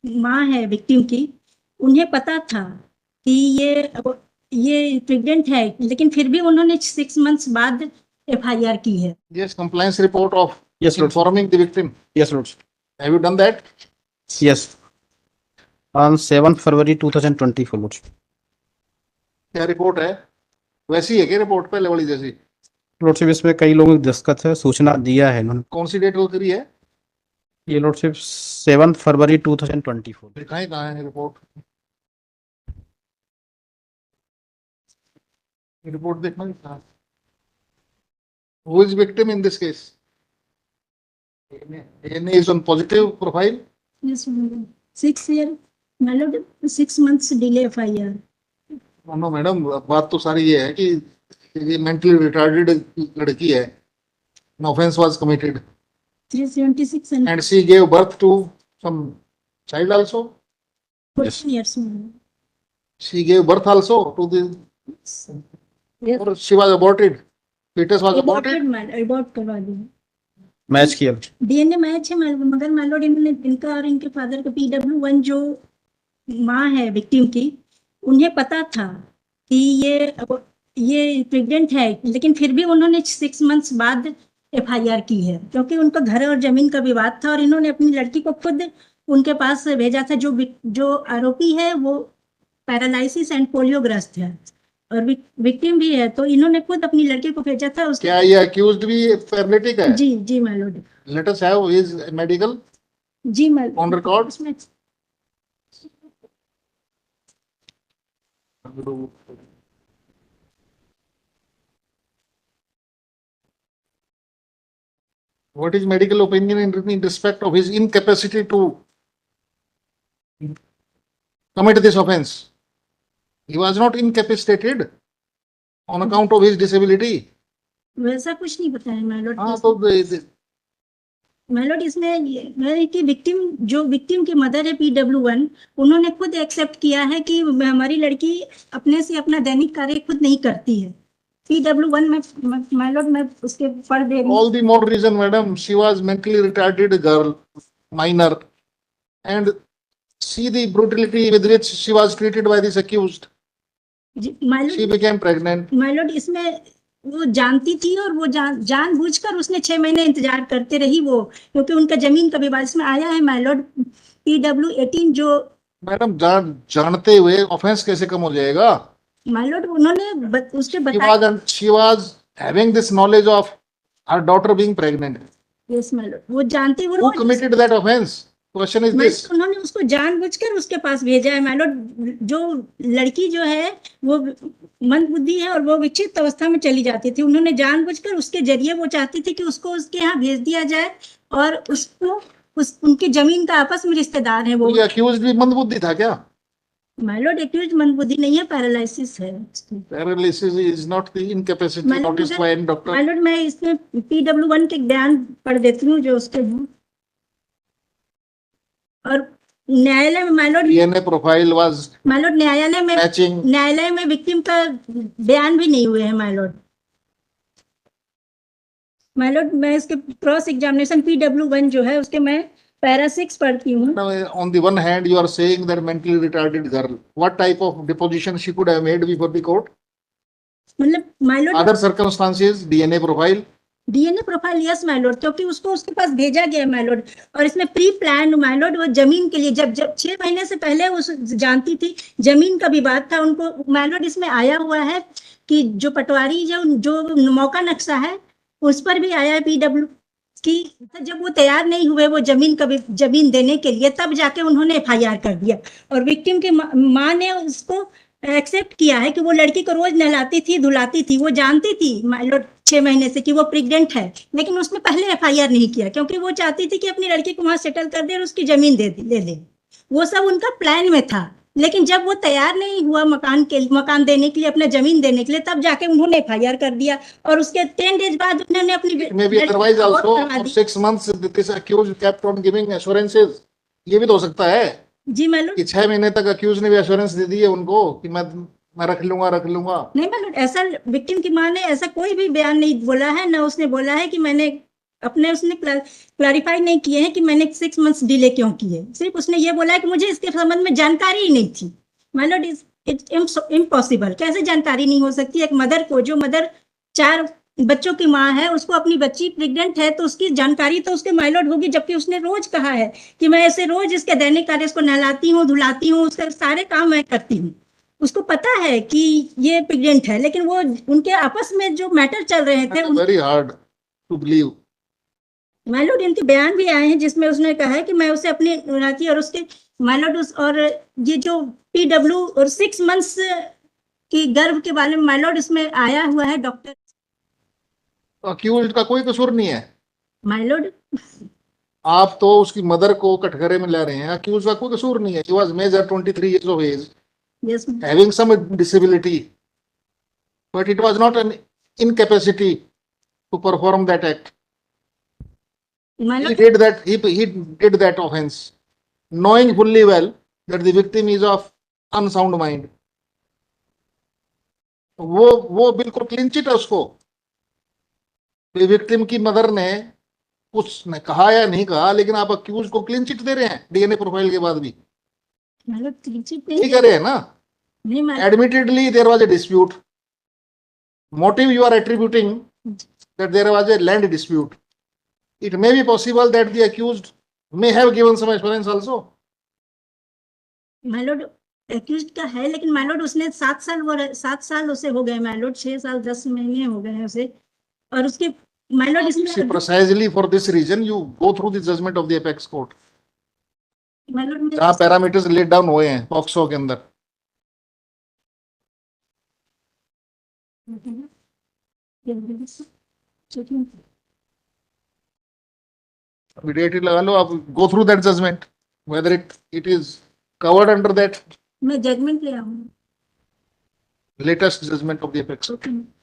माँ है विक्टिम की, उन्हें पता था कि ये प्रेग्नेंट है, लेकिन फिर भी उन्होंने 6 मंथ्स बाद एफआईआर की है। Yes, compliance report of Yes, Lord. informing the victim. Yes, Lord. Have you done that? Yes. On 7 February 2024, Lord. क्या रिपोर्ट है? वैसी है क्या रिपोर्ट पहले वाली जैसी? लॉर्डशिप इसमें कई लोगों की दस्तखत है, सूचना दिया है इन्होंने। कौन सी डेट को करी है? ये लॉर्डशिप 7 फरवरी 2024। दिखाएं कहाँ है रिपोर्ट? रिपोर्ट देखना कहाँ? Who is victim in this case? ANA is on positive profile. Yes, 6 year, मतलब 6 months delay FIR. No madam, बात तो सारी ये है कि ये मेंटली रिटार्डेड लड़की है। An offense was committed 376 and and she gave birth to some child also. 14 years में। She gave birth also to the, Yes. or she was aborted. Fetus was aborted. Abort करवा दिया। Match किया। DNA match है, मगर my lord इन्होंने इनका और इनके फादर का PW1 जो माँ है विक्टिम की, उन्हें पता था कि ये प्रेग्नेंट है, लेकिन फिर भी उन्होंने 6 मंथ्स बाद एफआईआर की है, क्योंकि उनका घर और जमीन का विवाद था और इन्होंने अपनी लड़की को खुद उनके पास भेजा था। जो आरोपी है वो पैरालिसिस एंड पोलियोग्रस्त है और विक्टिम भी है, तो इन्होंने खुद अपनी लड़की को भेजा था। उसके क्या ये अक्यूज्ड भी पैरालिटिक है? जी my lord. Let us have his medical जी माइलॉर्ड ऑन रिकॉर्ड। उसमें What is medical opinion in respect of his incapacity to commit this offense? He was not incapacitated on account of his disability. वैसा कुछ नहीं बताया my lord. हाँ तो my lord इसमें कि विक्टिम की मदर है PW1, उन्होंने खुद एक्सेप्ट किया है कि हमारी लड़की अपने से अपना दैनिक कार्य खुद नहीं करती है। PW1 में माइलॉर्ड मैं उसके पढ़ दे रही हूँ। all the more reason, madam, she was mentally retarded girl, minor, and see the brutality with which she was treated by this accused. She became pregnant. My lord इसमें वो जानती थी और वो जानबूझकर उसने 6 महीने इंतजार करते रही वो, क्योंकि उनका जमीन का विवाद इसमें आया है माइलॉर्ड। PW18 जो मैडम जानते हुए ऑफेंस कैसे कम हो जाएगा? माइलॉर्ड उन्होंने उसके बताया। She was having this knowledge of her daughter being pregnant. Yes my lord, वो जानते हुए Who committed that offense? Question is this. उन्होंने उसको जानबूझकर उसके पास भेजा है माइलॉर्ड। जो लड़की जो है वो मंदबुद्धि है और वो विक्षिप्त अवस्था में चली जाती थी, उन्होंने जानबूझकर उसके जरिए वो चाहती थी कि उसको उसके यहाँ भेज दिया जाए और उसको उनकी जमीन का आपस में रिश्तेदार है वो। अक्यूज्ड भी मंदबुद्धि था क्या? माइलॉर्ड एक्यूज्ड मंदबुद्धि नहीं है, पैरालिसिस है। Paralysis is not the incapacity noticed by doctor. My lord मैं इसमें PW1 के बयान पढ़ देती हूँ जो उसके हैं। और न्यायालय में my lord DNA profile was my lord न्यायालय में विक्टिम का बयान भी नहीं हुए हैं माइलॉर्ड। मैं इसके क्रॉस एग्जामिनेशन PW1 जो है उसके मैं पैरा 6 पढ़ती हूँ। On the one hand, you are saying that mentally retarded girl. What type of deposition she could have made before the court? मतलब my lord Other circumstances, DNA profile. Yes my lord, क्योंकि उसको उसके पास भेजा गया माइलॉर्ड। और इसमें प्री प्लान माइलॉर्ड वो जमीन के लिए जब 6 महीने से पहले वो जानती थी, जमीन का विवाद था उनको माइलॉर्ड। इसमें आया हुआ है कि जो पटवारी जो मौका नक्शा है उस पर भी आया है PW कि जब वो तैयार नहीं हुए वो जमीन देने के लिए, तब जाके उन्होंने FIR कर दिया। और विक्टिम की माँ ने उसको एक्सेप्ट किया है कि वो लड़की को रोज नहलाती थी, धुलाती थी। वो जानती थी माइलॉर्ड 6 महीने से कि वो प्रेग्नेंट है, लेकिन उसने पहले FIR नहीं किया, क्योंकि वो चाहती थी कि अपनी लड़की को वहां सेटल कर दे और उसकी जमीन ले ले। वो सब उनका प्लान में था, लेकिन जब वो तैयार नहीं हुआ मकान देने के लिए, अपना जमीन देने के लिए, तब जाके उन्होंने FIR कर दिया। और उसके 10 डेज बाद उन्होंने अपनी Maybe otherwise also for 6 months this accused kept on giving assurances. ये भी तो हो सकता है जी माइलॉर्ड कि 6 महीने तक अक्यूज ने भी एश्योरेंस दे दी है उनको कि मैं रख लूंगा। नहीं माइलॉर्ड, ऐसा विक्टिम की मां ने ऐसा कोई भी बयान नहीं बोला है, ना उसने बोला है कि मैंने अपने उसने क्लैरिफाई नहीं किए हैं कि मैंने 6 मंथ्स डिले क्यों किए। सिर्फ उसने ये बोला है कि मुझे इसके संबंध में जानकारी ही नहीं थी। My Lord, it's impossible. कैसे जानकारी नहीं हो सकती एक मदर को, जो मदर 4 बच्चों की माँ है, उसको अपनी बच्ची प्रेग्नेंट है तो उसकी जानकारी तो उसके माय लॉर्ड होगी, जबकि उसने रोज कहा है कि मैं ऐसे रोज इसके दैनिक कार्य, इसको नहलाती हूँ, धुलाती हूँ, उसके सारे काम मैं करती हूँ। उसको पता है कि ये प्रेग्नेंट है, लेकिन वो उनके आपस में जो मैटर चल रहे थे very hard to believe. My lord, इनके बयान भी आए हैं जिसमें उसने कहा है कि मैं उसे अपनी नाती और उसके माय लॉर्ड और ये जो PW और 6 मंथ्स की गर्भ के बारे में माय लॉर्ड इसमें आया हुआ है डॉक्टर। अक्यूज्ड का कोई कसूर नहीं है माय लॉर्ड, आप तो उसकी मदर को कटघरे में ला रहे हैं। अक्यूज का कोई कसूर नहीं है। He was major 23 years of age, yes having some disability, but it was not an incapacity to perform that act. My He Lord, did that. He did that offense, knowing fully well that the victim is of unsound mind. वो बिल्कुल clean chit है उसको। Victim की mother ने कुछ ने कहा या नहीं कहा, लेकिन आप अक्यूज को क्लीन चिट दे रहे हैं डीएनए प्रोफाइल के बाद भी। माय लॉर्ड क्लीनचिट नहीं कर रहे हैं ना। नहीं my Admittedly, there was a dispute. Motive you are attributing that there was a land dispute. It may be possible that the accused may have given some assurance also. My Lord accused का है, लेकिन my Lord उसने 7 साल उसे हो गए my Lord, 6 साल 10 महीने हो गए हैं उसे। और उसके माय लॉर्ड See, इसमें precisely for this reason, you go through the judgment of the apex court. My lord जहाँ पैरामीटर्स लेट डाउन हुए हैं पॉक्सो के अंदर। इमीडिएटली लगा लो आप। Go through that judgment whether it is covered under that मैं जजमेंट ले आऊंगा। latest judgment of the apex court. Okay.